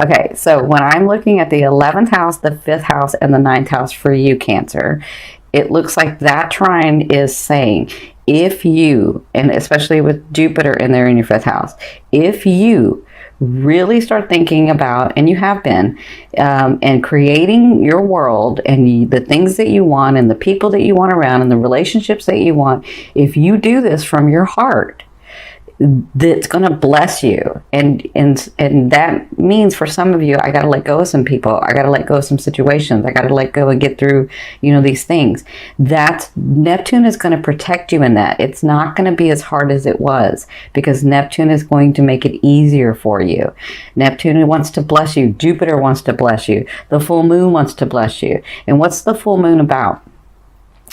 Okay, so when I'm looking at the 11th house, the 5th house, and the 9th house for you, Cancer, it looks like that trine is saying, if you, and especially with Jupiter in there in your 5th house, if you really start thinking about, and you have been, and creating your world and the things that you want and the people that you want around and the relationships that you want, if you do this from your heart, that's going to bless you. And that means for some of you, I got to let go of some people. I got to let go of some situations. I got to let go and get through, these things. That Neptune is going to protect you in that. It's not going to be as hard as it was, because Neptune is going to make it easier for you. Neptune wants to bless you. Jupiter wants to bless you. The full moon wants to bless you. And what's the full moon about?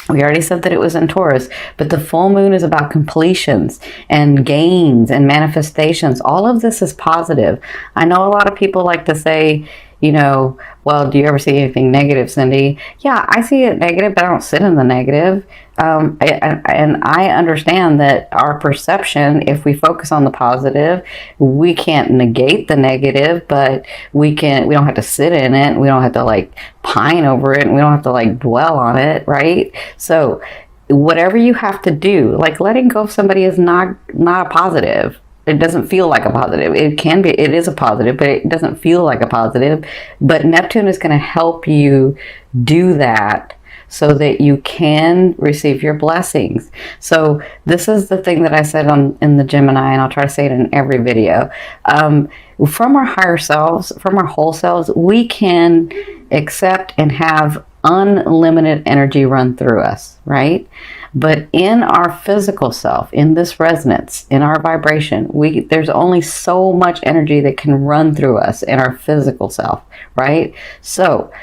We already said that it was in Taurus, but the full moon is about completions and gains and manifestations. All of this is positive. I know a lot of people like to say, well, do you ever see anything negative, Cindy? Yeah, I see it negative, but I don't sit in the negative. And I understand that our perception, if we focus on the positive, we can't negate the negative, but we don't have to sit in it. We don't have to pine over it, and we don't have to dwell on it, right? So whatever you have to do, letting go of somebody is not a positive. It doesn't feel like a positive. It is a positive, but it doesn't feel like a positive. But Neptune is going to help you do that so that you can receive your blessings. So this is the thing that I said in the Gemini, and I'll try to say it in every video. From our higher selves, from our whole selves, we can accept and have unlimited energy run through us, right? But in our physical self, in this resonance, in our vibration, there's only so much energy that can run through us in our physical self, right? So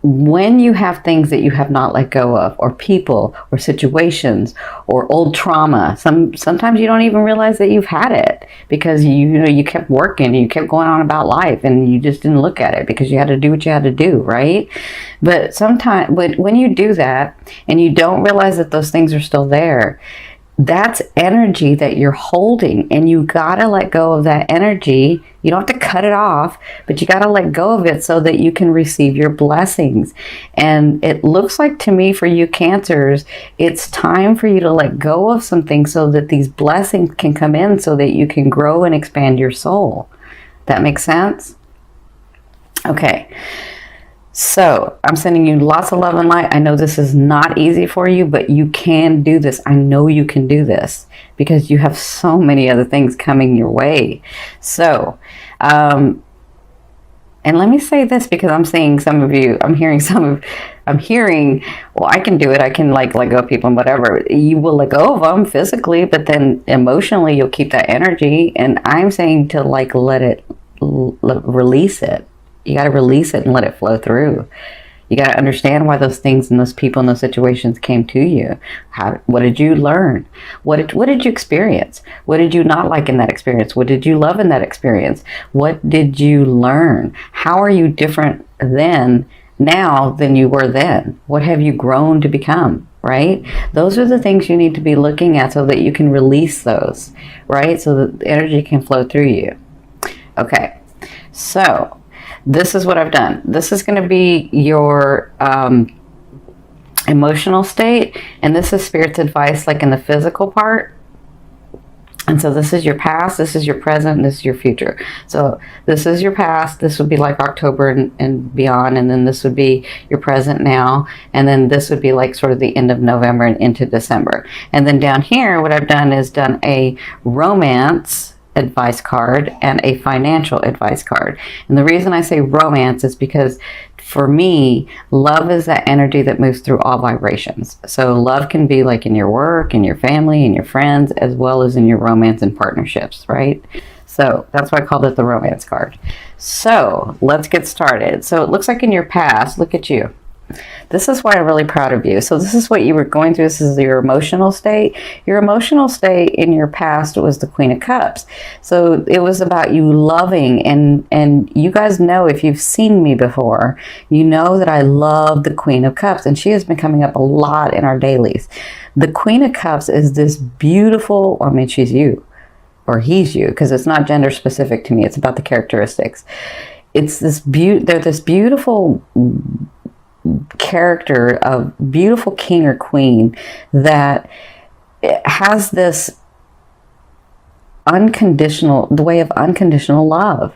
when you have things that you have not let go of, or people, or situations, or old trauma, sometimes you don't even realize that you've had it, because you kept working, you kept going on about life, and you just didn't look at it because you had to do what you had to do, right? But when you do that and you don't realize that those things are still there, that's energy that you're holding, and you gotta let go of that energy. You don't have to cut it off, but you gotta let go of it so that you can receive your blessings. And it looks like to me, for you Cancers, it's time for you to let go of some things so that these blessings can come in, so that you can grow and expand your soul. That makes sense? Okay. So I'm sending you lots of love and light. I know this is not easy for you, but you can do this. I know you can do this because you have so many other things coming your way. So, and let me say this, because I'm seeing some of you, I'm hearing, well, I can do it. I can let go of people and whatever. You will let go of them physically, but then emotionally you'll keep that energy. And I'm saying to release it. You got to release it and let it flow through. You got to understand why those things and those people and those situations came to you. What did you learn? What did you experience? What did you not like in that experience? What did you love in that experience? What did you learn? How are you different now than you were then? What have you grown to become? Right? Those are the things you need to be looking at so that you can release those, right? So that the energy can flow through you. Okay. So this is what I've done. This is going to be your emotional state, and this is Spirit's advice, in the physical part. And so this is your past, this is your present, this is your future. So this is your past, this would be October and beyond, and then this would be your present now, and then this would be sort of the end of November and into December. And then down here, what I've done is done a romance advice card and a financial advice card. And the reason I say romance is because for me, love is that energy that moves through all vibrations. So love can be in your work, in your family, in your friends, as well as in your romance and partnerships, right? So that's why I called it the romance card. So let's get started. So it looks like in your past, look at you. This is why I'm really proud of you. So this is what you were going through. This is your emotional state. Your emotional state in your past was the Queen of Cups. So it was about you loving, and you guys know, if you've seen me before, you know that I love the Queen of Cups, and she has been coming up a lot in our dailies. The Queen of Cups is this beautiful, she's you. or he's you, because it's not gender specific to me. It's about the characteristics. It's this they're this beautiful character of beautiful king or queen that has this the way of unconditional love,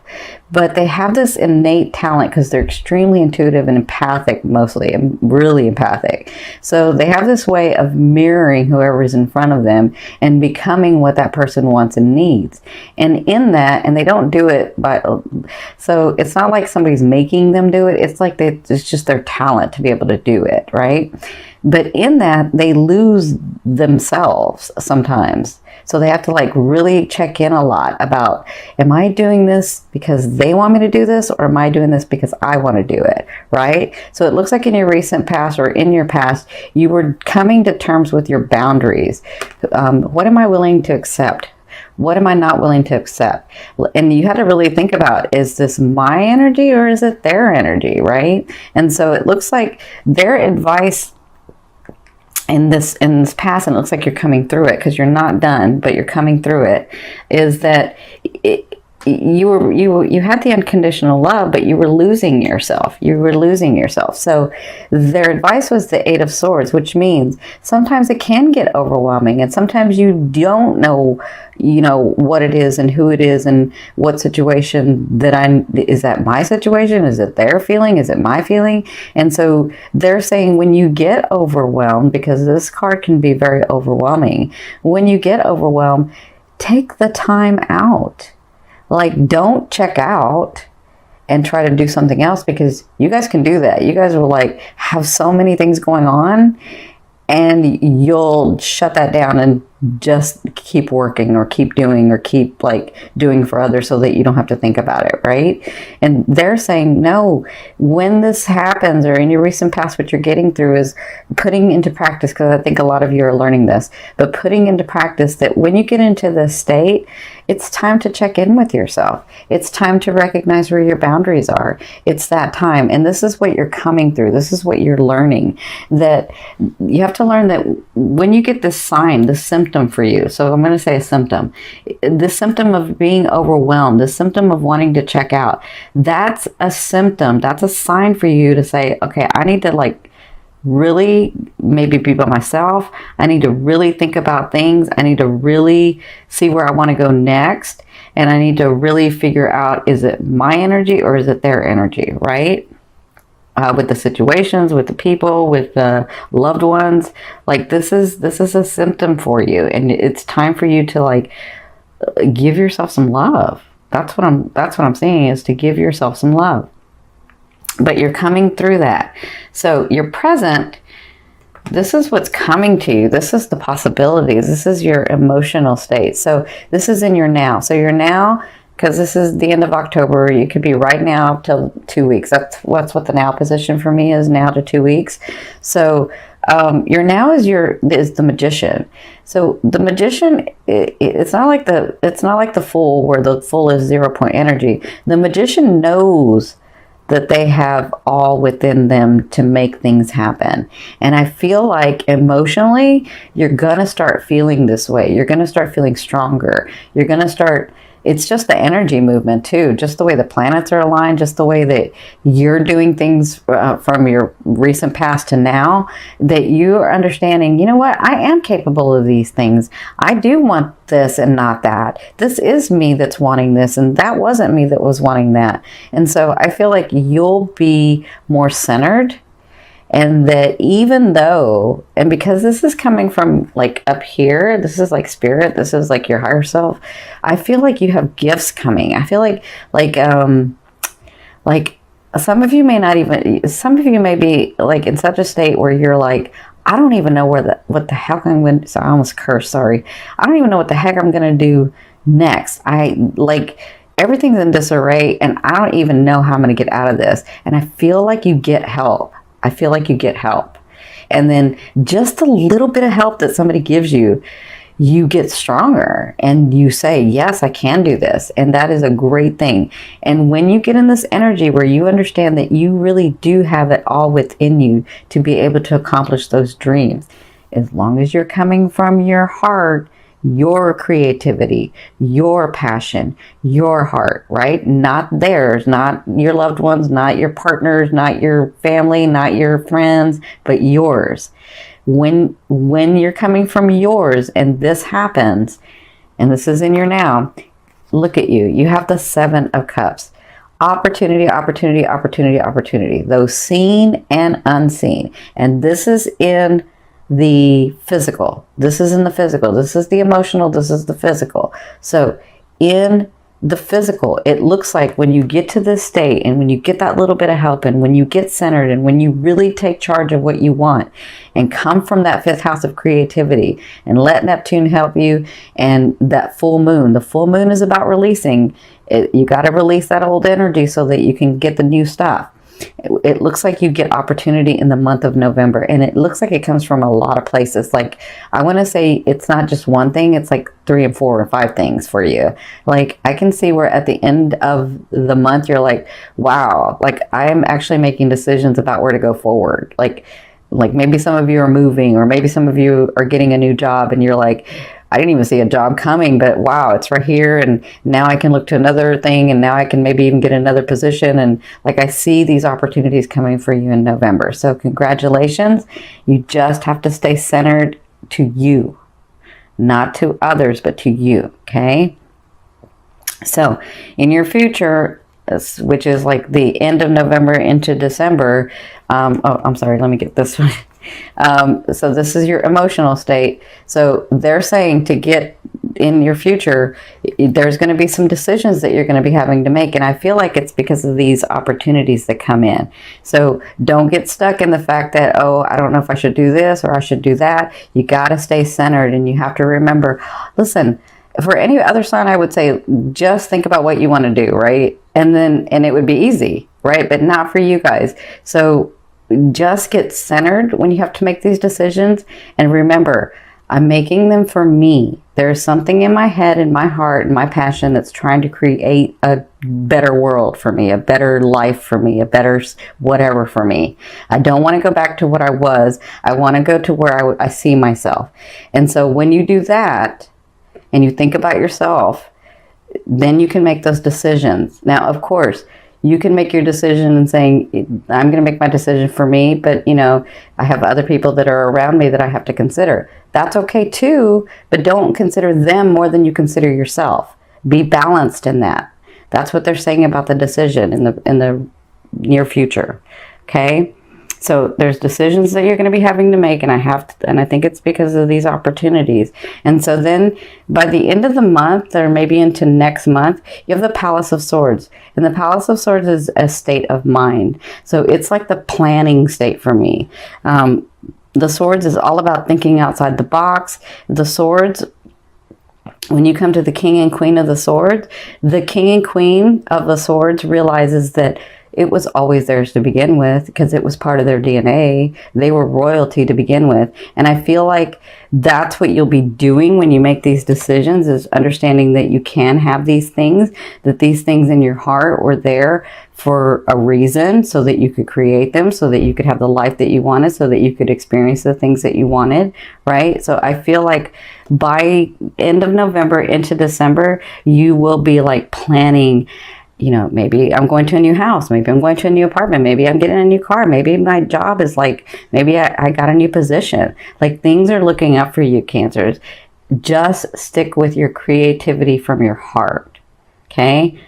but they have this innate talent because they're extremely intuitive and empathic, mostly, and really empathic. So they have this way of mirroring whoever's in front of them and becoming what that person wants and needs. And in that, and they don't do it so it's not like somebody's making them do it. It's like it's just their talent to be able to do it, right? But in that, they lose themselves sometimes. So they have to like really check in a lot about, am I doing this because they want me to do this, or am I doing this because I want to do it, right? So it looks like in your recent past or in your past, you were coming to terms with your boundaries. What am I willing to accept? What am I not willing to accept? And you had to really think about, is this my energy or is it their energy, right? And so it looks like their advice in this past, and it looks like you're coming through it because you're not done, but you're coming through it, is that you had the unconditional love, but you were losing yourself. So their advice was the Eight of Swords, which means sometimes it can get overwhelming, and sometimes you don't know, what it is and who it is and what situation is that my situation? Is it their feeling? Is it my feeling? And so they're saying, when you get overwhelmed, because this card can be very overwhelming, when you get overwhelmed, take the time out. Like, don't check out and try to do something else, because you guys can do that. You guys will like have so many things going on, and you'll shut that down and just keep working or keep doing or keep like doing for others so that you don't have to think about it, right? And they're saying, no, when this happens, or in your recent past, what you're getting through is putting into practice, because I think a lot of you are learning this, but putting into practice that when you get into this state, it's time to check in with yourself. It's time to recognize where your boundaries are. It's that time. And this is what you're coming through. This is what you're learning. That you have to learn that when you get this sign, this symptom for you. So I'm going to say a symptom. The symptom of being overwhelmed, the symptom of wanting to check out. That's a symptom. That's a sign for you to say, okay, I need to like really maybe be by myself. I need to really think about things. I need to really see where I want to go next. And I need to really figure out, is it my energy or is it their energy, right? With the situations, with the people, with the loved ones, like this is a symptom for you, and it's time for you to like give yourself some love. That's what I'm saying, is to give yourself some love. But you're coming through that. So your present, this is what's coming to you. This is the possibilities. This is your emotional state. So this is in your now. So your now, because this is the end of October, you could be right now till 2 weeks. That's what the now position for me is, now to 2 weeks. So your now is the Magician. So the Magician, it's not like the Fool, where the Fool is 0 point energy. The Magician knows that they have all within them to make things happen. And I feel like emotionally, you're gonna start feeling this way. You're gonna start feeling stronger. You're gonna start, it's just the energy movement too, just the way the planets are aligned, just the way that you're doing things from your recent past to now, that you are understanding, you know what, I am capable of these things. I do want this and not that. This is me that's wanting this, and that wasn't me that was wanting that. And so I feel like you'll be more centered. And that even though, and because this is coming from like up here, this is like spirit, this is like your higher self, I feel like you have gifts coming. I feel like some of you may be like in such a state where you're like, I don't even know what the heck I'm going to, so I almost cursed, sorry. I don't even know what the heck I'm going to do next. Everything's in disarray, and I don't even know how I'm going to get out of this. And I feel like you get help. And then just a little bit of help that somebody gives you, you get stronger and you say, yes, I can do this. And that is a great thing. And when you get in this energy where you understand that you really do have it all within you to be able to accomplish those dreams, as long as you're coming from your heart, your creativity, your passion, your heart, right? Not theirs, not your loved ones, not your partners, not your family, not your friends, but yours. When you're coming from yours and this happens, and this is in your now, look at you. You have the 7 of Cups. Opportunity, opportunity, opportunity, opportunity. Those seen and unseen. And this is in the physical. This is in the physical. This is the emotional. This is the physical. So in the physical, it looks like when you get to this state and when you get that little bit of help and when you get centered and when you really take charge of what you want and come from that 5th house of creativity and let Neptune help you, and that full moon. The full moon is about releasing. You got to release that old energy so that you can get the new stuff. It looks like you get opportunity in the month of November, and it looks like it comes from a lot of places. Like, I want to say it's not just one thing, it's like 3 and 4 or 5 things for you. Like, I can see where at the end of the month you're like, wow, like I am actually making decisions about where to go forward. Like maybe some of you are moving, or maybe some of you are getting a new job and you're like, I didn't even see a job coming, but wow, it's right here. And now I can look to another thing, and now I can maybe even get another position. And like, I see these opportunities coming for you in November. So congratulations. You just have to stay centered to you, not to others, but to you. Okay. So in your future, which is like the end of November into December. Oh, I'm sorry. Let me get this one. So this is your emotional state. So they're saying to get in your future, there's going to be some decisions that you're going to be having to make. And I feel like it's because of these opportunities that come in. So don't get stuck in the fact that, oh, I don't know if I should do this or I should do that. You got to stay centered, and you have to remember, listen, for any other sign, I would say just think about what you want to do, right? And it would be easy, right? But not for you guys. So just get centered when you have to make these decisions. And remember, I'm making them for me. There's something in my head and my heart and my passion that's trying to create a better world for me, a better life for me, a better whatever for me. I don't want to go back to what I was. I want to go to where I see myself. And so when you do that and you think about yourself, then you can make those decisions. Now, of course, you can make your decision and saying, I'm going to make my decision for me, but I have other people that are around me that I have to consider. That's okay too, but don't consider them more than you consider yourself. Be balanced in that. That's what they're saying about the decision in the near future. Okay? So there's decisions that you're going to be having to make, and I think it's because of these opportunities. And so then by the end of the month, or maybe into next month, you have the Palace of Swords. And the Palace of Swords is a state of mind. So it's like the planning state for me. The Swords is all about thinking outside the box. The Swords, when you come to the King and Queen of the Swords, the King and Queen of the Swords realizes that it was always theirs to begin with because it was part of their DNA. They were royalty to begin with. And I feel like that's what you'll be doing when you make these decisions, is understanding that you can have these things, that these things in your heart were there for a reason, so that you could create them, so that you could have the life that you wanted, so that you could experience the things that you wanted, right? So I feel like by end of November into December, you will be like planning, maybe I'm going to a new house. Maybe I'm going to a new apartment. Maybe I'm getting a new car. Maybe my job is maybe I got a new position. Like, things are looking up for you, Cancers. Just stick with your creativity from your heart. Okay?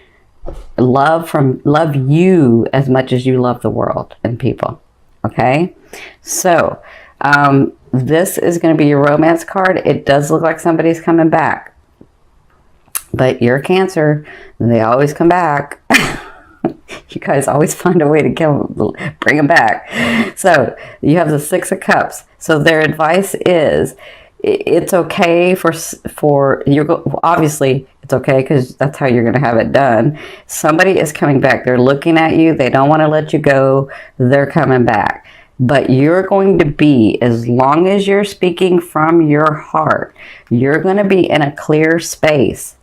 Love you as much as you love the world and people. Okay? So, this is going to be your romance card. It does look like somebody's coming back. But you're a Cancer, and they always come back. You guys always find a way to bring them back. So you have the 6 of Cups. So their advice is, it's okay for you. Obviously, it's okay because that's how you're going to have it done. Somebody is coming back. They're looking at you. They don't want to let you go. They're coming back. But you're going to be, as long as you're speaking from your heart, you're going to be in a clear space.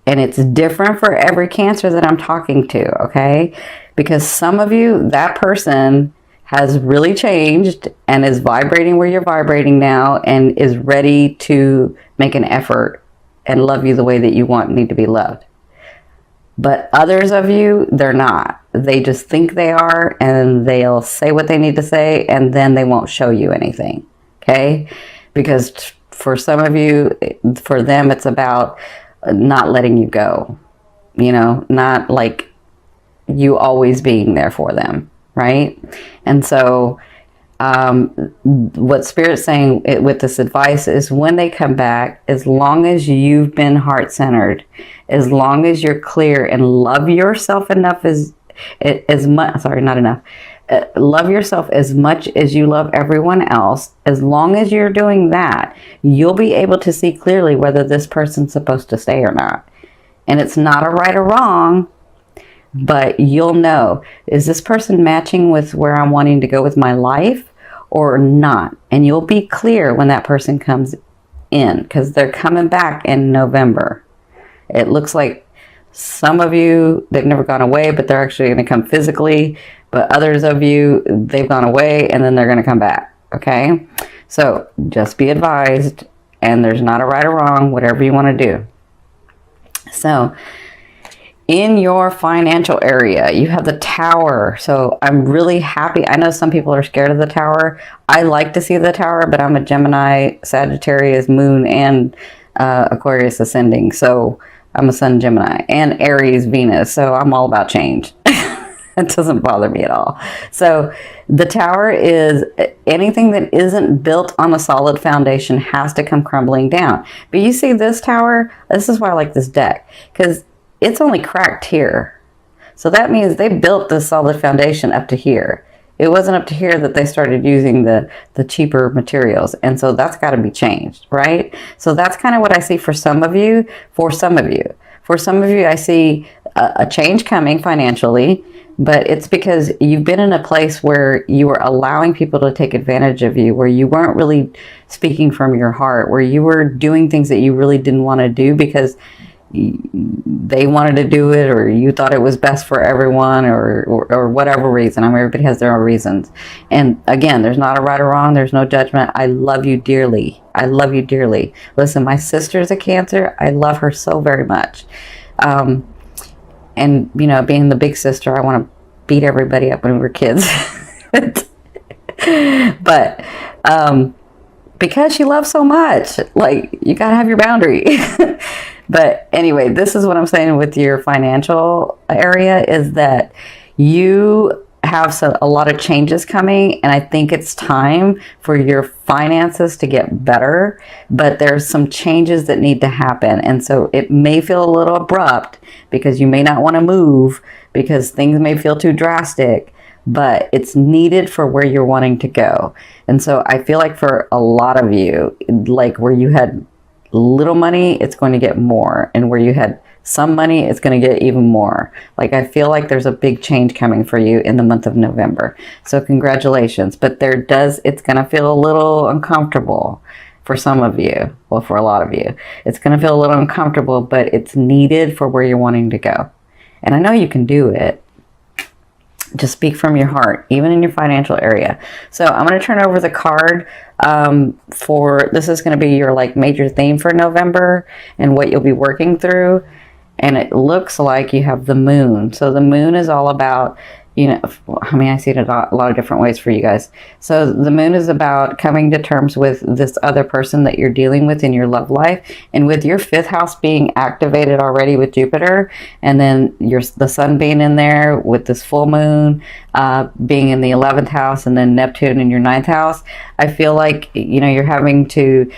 And it's different for every Cancer that I'm talking to, okay? Because some of you, that person has really changed and is vibrating where you're vibrating now and is ready to make an effort and love you the way that you want and need to be loved. But others of you, they're not. They just think they are, and they'll say what they need to say, and then they won't show you anything. Okay? Because for some of you, for them, it's about not letting you go. You know, not like you always being there for them, right? And so what Spirit's saying with this advice is when they come back, as long as you've been heart-centered, as long as you're clear and love yourself enough as much, sorry, not enough, love yourself as much as you love everyone else, as long as you're doing that, you'll be able to see clearly whether this person's supposed to stay or not. And it's not a right or wrong, but you'll know, is this person matching with where I'm wanting to go with my life or not? And you'll be clear when that person comes in, because they're coming back in November. It looks like some of you, they've never gone away, but they're actually going to come physically. But others of you, they've gone away and then they're going to come back. Okay? So just be advised, and there's not a right or wrong, whatever you want to do. So in your financial area, you have the Tower. So I'm really happy. I know some people are scared of the Tower. I like to see the Tower, but I'm a Gemini, Sagittarius, Moon, and Aquarius ascending. So I'm a Sun Gemini and Aries Venus. So I'm all about change. It doesn't bother me at all. So the Tower is anything that isn't built on a solid foundation has to come crumbling down. But you see this Tower, this is why I like this deck, because it's only cracked here. So that means they built this solid foundation up to here. It wasn't up to here that they started using the cheaper materials. And so that's got to be changed, right? So that's kind of what I see for some of you. For some of you, I see a change coming financially, but it's because you've been in a place where you were allowing people to take advantage of you, where you weren't really speaking from your heart, where you were doing things that you really didn't want to do because they wanted to do it, or you thought it was best for everyone, or whatever reason. I mean, everybody has their own reasons. And again, there's not a right or wrong. There's no judgment. I love you dearly. I love you dearly. Listen, my sister's a Cancer. I love her so very much. And, you know, being the big sister, I want to beat everybody up when we were kids. But because she loves so much, like, you got to have your boundary. But anyway, this is what I'm saying with your financial area, is that you have a lot of changes coming, and I think it's time for your finances to get better, but there's some changes that need to happen. And so it may feel a little abrupt because you may not want to move because things may feel too drastic, but it's needed for where you're wanting to go. And so I feel like for a lot of you, like where you had little money, it's going to get more, and where you had some money, it's going to get even more. Like, I feel like there's a big change coming for you in the month of November. So congratulations. But it's going to feel a little uncomfortable for some of you. Well, for a lot of you, it's going to feel a little uncomfortable, but it's needed for where you're wanting to go. And I know you can do it. Just speak from your heart, even in your financial area. So I'm going to turn over the card this is going to be your like major theme for November and what you'll be working through. And it looks like you have the Moon. So the Moon is all about, you know, I mean, I see it a lot of different ways for you guys. So the Moon is about coming to terms with this other person that you're dealing with in your love life. And with your 5th house being activated already with Jupiter, and then the Sun being in there with this full moon being in the 11th house, and then Neptune in your 9th house, I feel like, you know, you're having to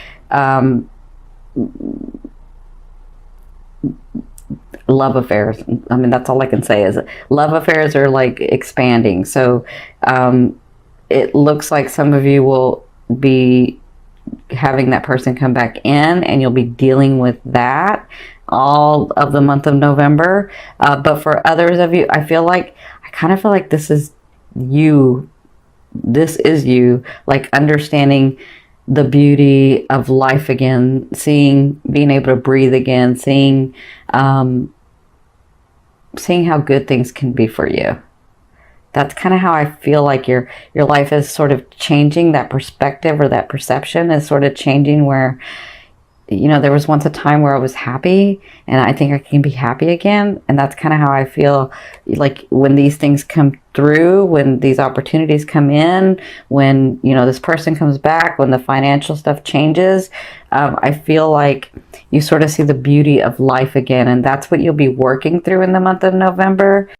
love affairs. I mean, that's all I can say is love affairs are like expanding. So it looks like some of you will be having that person come back in, and you'll be dealing with that all of the month of November. But for others of you, I kind of feel like this is you. This is you, like understanding the beauty of life again, being able to breathe again, seeing how good things can be for you. That's kind of how I feel like your life is sort of changing. That perspective or that perception is sort of changing, where there was once a time where I was happy, and I think I can be happy again. And that's kind of how I feel like when these things come through, when these opportunities come in, when, this person comes back, when the financial stuff changes, I feel like you sort of see the beauty of life again. And that's what you'll be working through in the month of November.